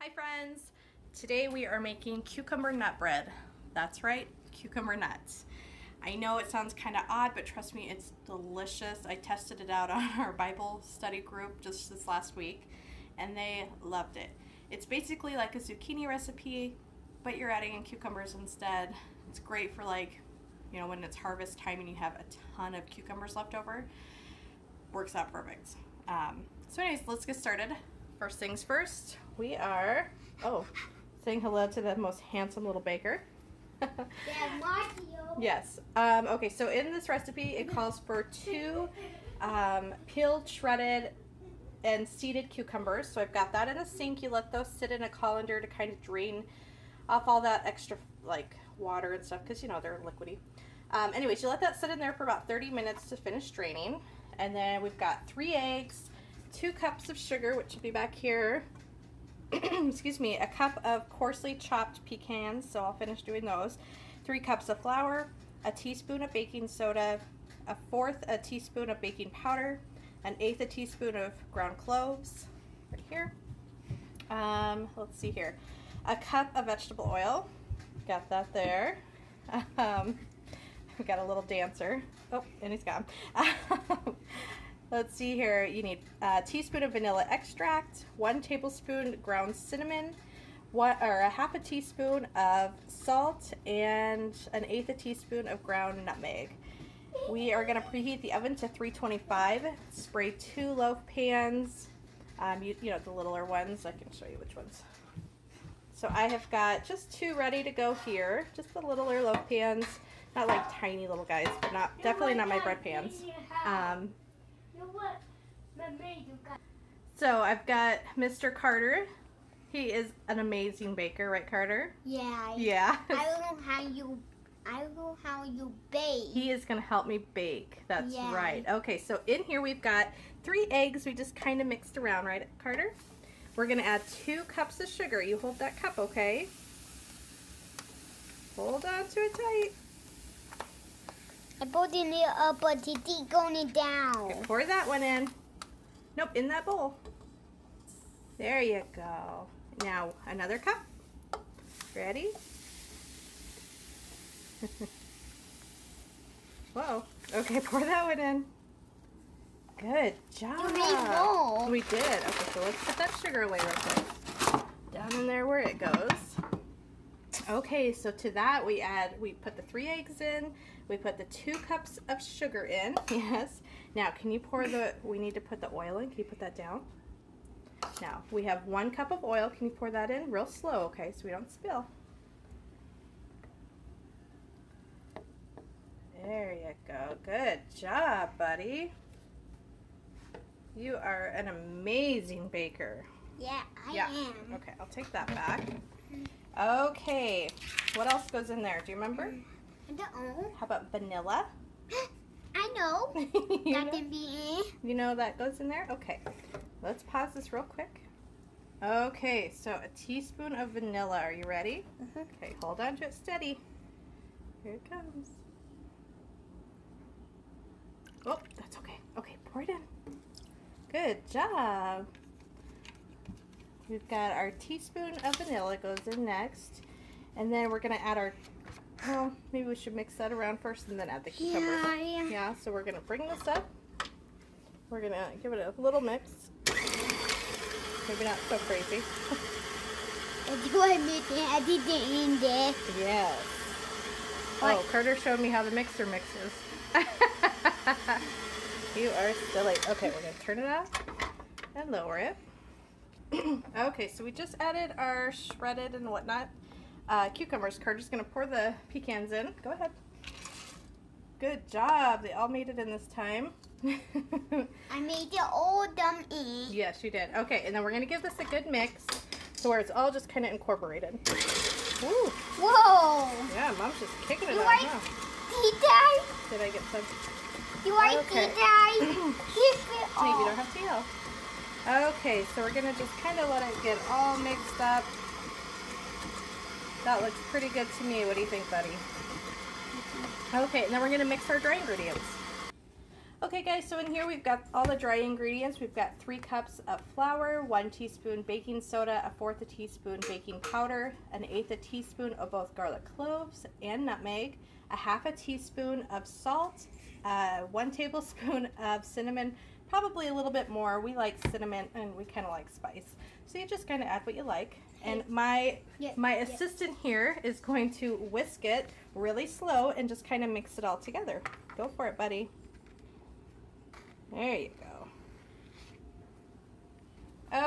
Hi friends! Today we are making cucumber nut bread. That's right, cucumber nuts. I know it sounds kind of odd, but trust me, it's delicious. I tested it out on our Bible study group just this last week, and they loved it. It's basically like a zucchini recipe, but you're adding in cucumbers instead. It's great for when it's harvest time and you have a ton of cucumbers left over. Works out perfect. So anyways, let's get started. First things first, we are saying hello to the most handsome little baker. Yes. Okay, so in this recipe it calls for 2 peeled, shredded, and seeded cucumbers. So I've got that in a sink. You let those sit in a colander to kind of drain off all that extra water and stuff, because they're liquidy. Anyways, you let that sit in there for about 30 minutes to finish draining. And then we've got 3 eggs, 2 cups of sugar, which will be back here. Excuse me, a cup of coarsely chopped pecans, so I'll finish doing those. 3 cups of flour, a teaspoon of baking soda, 1/4 a teaspoon of baking powder, 1/8 a teaspoon of ground cloves, right here. Let's see here, a cup of vegetable oil, got that there. We got a little dancer. Oh, and he's gone. Let's see here. You need a teaspoon of vanilla extract, 1 tablespoon ground cinnamon, 1/2 a teaspoon of salt, and 1/8 a teaspoon of ground nutmeg. We are going to preheat the oven to 325. Spray 2 loaf pans. The littler ones. I can show you which ones. So I have got just 2 ready to go here. Just the littler loaf pans. Not like tiny little guys, but definitely not my bread pans. So I've got Mr. Carter. He is an amazing baker, right, Carter? Yeah. Yeah. I know how you bake. He is going to help me bake. That's yeah. right. Okay, so in here we've got 3 eggs we just kind of mixed around, right, Carter? We're going to add 2 cups of sugar. You hold that cup, okay? Hold on to it tight. I put it up, but it's going down. Okay, pour that one in. Nope, in that bowl. There you go. Now, another cup. Ready? Whoa. Okay, pour that one in. Good job. You made bowl. We did. Okay, so let's put that sugar away real quick. Down in there where it goes. Okay, so to that we put the 3 eggs in. We put the 2 cups of sugar in. Yes. Now, can you we need to put the oil in. Can you put that down? Now, we have 1 cup of oil. Can you pour that in real slow, okay, so we don't spill? There you go. Good job, buddy. You are an amazing baker. Yeah, I am. Okay, I'll take that back. Okay, what else goes in there? Do you remember? I don't know. How about vanilla? I know. That can be in. You know that goes in there? Okay, let's pause this real quick. Okay, so a teaspoon of vanilla. Are you ready? Okay, hold on to it steady. Here it comes. Oh, that's okay. Okay, pour it in. Good job. We've got our teaspoon of vanilla goes in next. And then we're going to add maybe we should mix that around first and then add the cucumbers. Yeah, so we're going to bring this up. We're going to give it a little mix. Maybe not so crazy. in there. Yes. What? Oh, Carter showed me how the mixer mixes. You are silly. Okay, we're going to turn it off and lower it. Okay, so we just added our shredded and whatnot cucumbers. Carter's going to pour the pecans in. Go ahead. Good job. They all made it in this time. I made it all them in. Yes, you did. Okay, and then we're going to give this a good mix so where it's all just kind of incorporated. Woo. Whoa. Yeah, Mom's just kicking it You out, like tea Did I get some? You like Okay. tea Keep it Maybe you all. don't have to yell. Okay, so we're going to just kind of let it get all mixed up. That looks pretty good to me. What do you think, buddy? Okay, and then we're going to mix our dry ingredients. Okay guys, so in here we've got all the dry ingredients. We've got 3 cups of flour, 1 teaspoon baking soda, 1/4 a teaspoon baking powder, 1/8 a teaspoon of both garlic cloves and nutmeg, 1/2 a teaspoon of salt, 1 tablespoon of cinnamon, probably a little bit more. We like cinnamon and we kind of like spice. So you just kind of add what you like. And my assistant here is going to whisk it really slow and just kind of mix it all together. Go for it, buddy. There you go.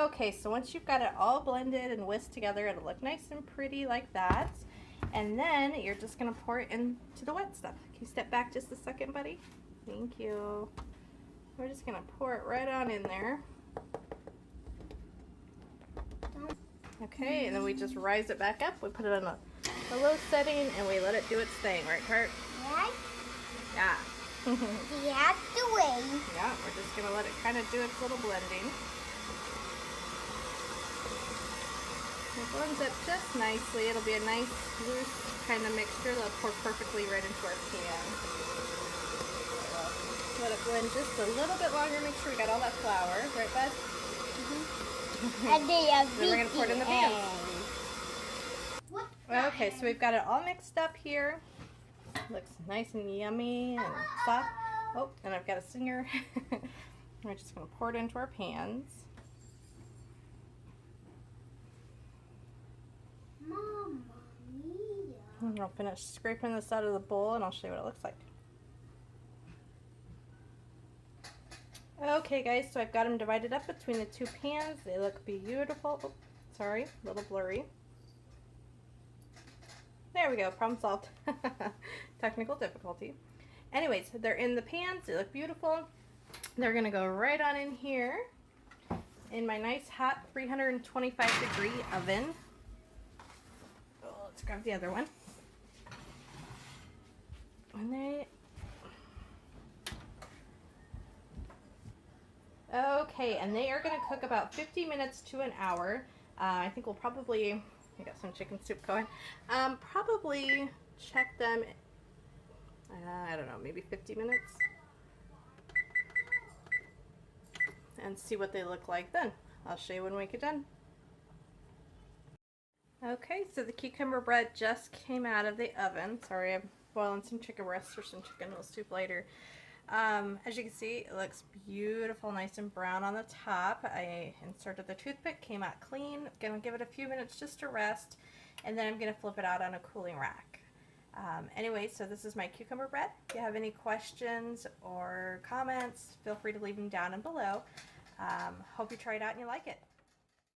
Okay, so once you've got it all blended and whisked together, it'll look nice and pretty like that. And then you're just gonna pour it into the wet stuff. Can you step back just a second, buddy? Thank you. We're just gonna pour it right on in there. Okay, and then we just rise it back up. We put it on a low setting and we let it do its thing, right, Kurt? Right? Yeah. You have to wait. Yeah, we're just going to let it kind of do its little blending. It blends up just nicely. It'll be a nice, loose kind of mixture that'll pour perfectly right into our pan. Let it blend just a little bit longer. Make sure we got all that flour. Right, bud? And then we're going to pour it in the pan. Okay, so we've got it all mixed up here. Looks nice and yummy and soft. Oh, and I've got a singer. We're just going to pour it into our pans. Mamma mia. And I'll finish scraping this out of the bowl and I'll show you what it looks like. Okay guys, so I've got them divided up between the 2 pans. They look beautiful. Oh, sorry, a little blurry. There we go, problem solved. Technical difficulty. Anyways, they're in the pans, they look beautiful. They're gonna go right on in here in my nice hot 325-degree oven. Oh, let's grab the other one. And they... Okay, and they are gonna cook about 50 minutes to an hour. I think we'll probably... I got some chicken soup going. Probably check them, I don't know, maybe 50 minutes. And see what they look like then. I'll show you when we get done. Okay, so the cucumber bread just came out of the oven. Sorry, I'm boiling some chicken breasts for some chicken noodle soup later. As you can see, it looks beautiful, nice and brown on the top. I inserted the toothpick, came out clean. Gonna give it a few minutes just to rest, and then I'm gonna flip it out on a cooling rack. Anyway, so this is my cucumber bread. If you have any questions or comments, feel free to leave them down and below. Hope you try it out and you like it.